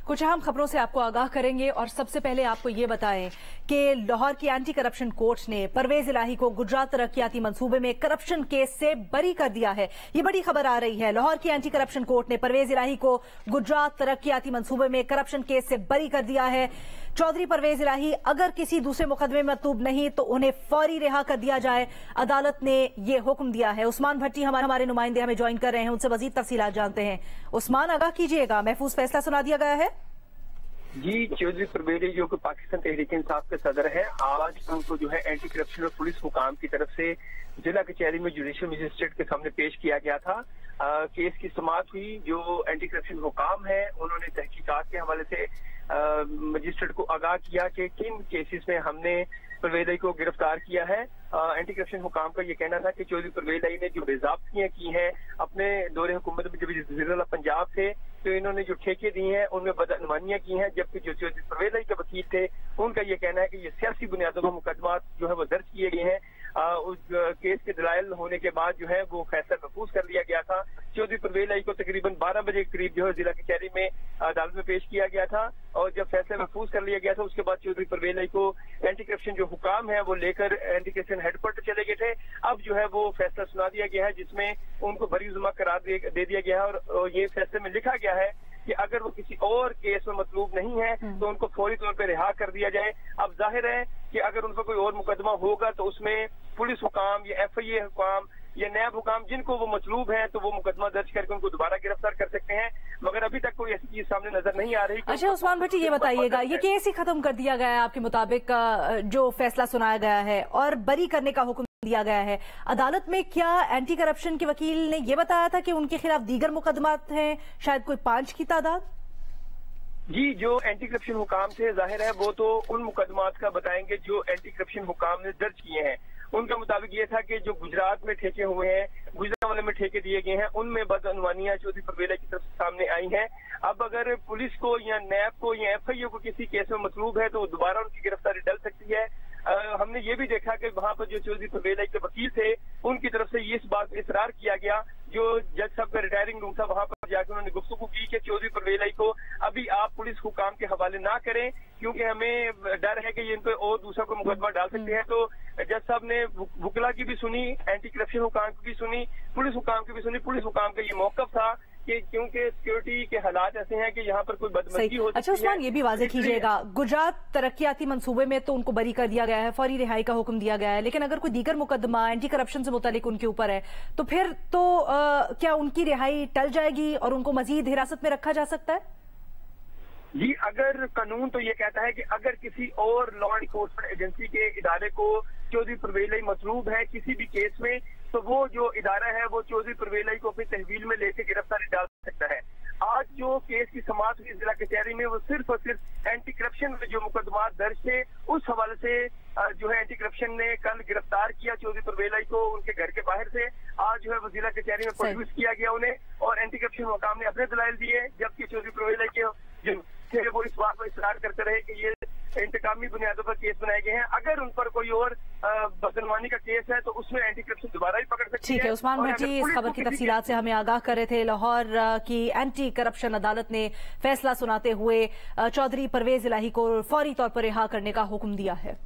कुछ अहम खबरों से आपको आगाह करेंगे और सबसे पहले आपको ये बताएं कि लाहौर की एंटी करप्शन कोर्ट ने परवेज इलाही को गुजरात तरक्याती मंसूबे में करप्शन केस से बरी कर दिया है। ये बड़ी खबर आ रही है। लाहौर की एंटी करप्शन कोर्ट ने परवेज इलाही को गुजरात तरक्याती मंसूबे में करप्शन केस से बरी कर दिया है। चौधरी परवेज इलाही अगर किसी दूसरे मुकदमे में मतलूब नहीं तो उन्हें फौरी रिहा कर दिया जाए, अदालत ने ये हुक्म दिया है। उस्मान भट्टी हमारे नुमाइंदे हमें ज्वाइन कर रहे हैं, उनसे मजीद तफसीलात जानते हैं। उस्मान, आगाह कीजिएगा, महफूज फैसला सुना दिया गया है? जी, चौधरी परवेज जो कि पाकिस्तान तहरीक इंसाफ के सदर हैं, आज उनको जो है एंटी करप्शन और पुलिस हुकाम की तरफ से जिला कचहरी में जुडिशल मजिस्ट्रेट के सामने पेश किया गया था। केस की समाअत हुई। जो एंटी करप्शन हुकाम है उन्होंने तहकीकात के हवाले से मजिस्ट्रेट को आगाह किया कि किन केसेस में हमने परवेज इलाही को गिरफ्तार किया है। एंटी करप्शन हुकाम का ये कहना था कि चौधरी परवेज इलाही ने जो बेज़ाब्तियां की हैं अपने दौरे हुकूमत में, जब वज़ीर-ए-आला पंजाब थे तो इन्होंने जो ठेके दिए हैं उनमें बदअनवानियां की हैं, जबकि जो चौधरी परवेज इलाही के वकील थे उनका ये कहना है कि ये सियासी बुनियादों पर मुकदमा जो है वो दर्ज किए गए हैं। उस केस के दलाइल होने के बाद जो है वो फैसला महफूज कर लिया गया था। चौधरी परवेज इलाही को तकरीबन 12 बजे के करीब जो है जिला कचहरी में अदालत में पेश किया गया था और जब फैसला महफूज कर लिया गया था उसके बाद चौधरी परवेज इलाही को एंटी करप्शन जो हुकाम है वो लेकर एंटी करप्शन हेडक्वार्टर चले गए थे। अब जो है वो फैसला सुना दिया गया है जिसमें उनको बरी-जुमा करार दे दिया गया है और ये फैसले में लिखा गया है कि अगर वो किसी और केस में मतलूब नहीं है तो उनको फौरी तौर पर रिहा कर दिया जाए। अब जाहिर है कि अगर उन पर कोई और मुकदमा होगा तो उसमें पुलिस हुकाम या FIA हुकाम या नैब हुकाम जिनको वो मतलूब हैं तो वो मुकदमा दर्ज करके उनको दोबारा गिरफ्तार कर सकते हैं, मगर अभी तक कोई ऐसी चीज सामने नजर नहीं आ रही। अच्छा उस्मान भट्टी, ये बताइएगा, ये केस ही खत्म कर दिया गया है आपके मुताबिक जो फैसला सुनाया गया है और बरी करने का हुक्म दिया गया है अदालत में? क्या एंटी करप्शन के वकील ने यह बताया था कि उनके खिलाफ दीगर मुकदमात हैं, शायद कोई 5 की तादाद? जी, जो एंटी करप्शन हुकाम थे जाहिर है वो तो उन मुकदमात का बताएंगे जो एंटी करप्शन हुकाम ने दर्ज किए हैं। उनका मुताबिक ये था कि जो गुजरात में ठेके हुए हैं, गुजरात में ठेके दिए गए हैं, उनमें बदअनवानियां चौधरी परवेज इलाही की तरफ से सामने आई हैं। अब अगर पुलिस को या नैब को या FIA को किसी केस में मतलूब है तो दोबारा उनकी गिरफ्तारी डल सकती है। हमने ये भी देखा कि वहां पर जो चौधरी परवेज इलाही के वकील थे उनकी तरफ से इस बात पर इसरार किया गया, जो जज साहब का रिटायरिंग रूम था वहां पर जाकर उन्होंने गुफ्तगू की कि चौधरी परवेज इलाही को अभी आप पुलिस हुकाम के हवाले ना करें क्योंकि हमें डर है कि ये इन पर और दूसरा कोई मुकदमा डाल सकते हैं। तो जज साहब ने वुकला की भी सुनी, एंटी करप्शन हुकाम की भी सुनी, पुलिस हुकाम की भी सुनी। पुलिस हुकाम का ये मौकफ था कि क्योंकि सिक्योरिटी के हालात ऐसे हैं कि यहाँ पर कोई बदमजी हो सकती है। अच्छा उस्मान, ये भी वाज़ेह कीजिएगा, गुजरात तरक्याती मंसूबे में तो उनको बरी कर दिया गया है, फौरी रिहाई का हुक्म दिया गया है, लेकिन अगर कोई दीगर मुकदमा एंटी करप्शन से मुतालिक उनके ऊपर है तो फिर तो क्या उनकी रिहाई टल जाएगी और उनको मजीद हिरासत में रखा जा सकता है? जी, अगर कानून तो ये कहता है कि अगर किसी और लॉ एनफोर्समेंट एजेंसी के इदारे को चौधरी परवेज इलाही मतलूब है किसी भी केस में तो वो जो इदारा है वो चौधरी परवेज इलाही को अपनी तहवील में लेकर गिरफ्तारी डाल सकता है। आज जो केस की समाअत हुई जिला कचहरी में वो सिर्फ और सिर्फ एंटी करप्शन में जो मुकदमात दर्ज थे उस हवाले से जो है एंटी करप्शन ने कल गिरफ्तार किया चौधरी परवेज इलाही को उनके घर के बाहर से। आज जो है वो जिला कचहरी में प्रोड्यूस किया गया उन्हें और एंटी करप्शन हुकाम ने अपने दलाइल दिए, जबकि चौधरी परवेज इलाही के जो थे वो इस बात पर इसरार करते रहे कि ये इंतकामी बुनियादों पर केस बनाए गए हैं। अगर उन पर कोई और बदनवानी का केस है तो उसमें एंटी करप्शन दोबारा ही पकड़ सकती है। ठीक है उस्मान भट्टी, इस खबर की तफसीलात से हमें आगाह कर रहे थे। लाहौर की एंटी करप्शन अदालत ने फैसला सुनाते हुए चौधरी परवेज इलाही को फौरी तौर पर रिहा करने का हुक्म दिया है।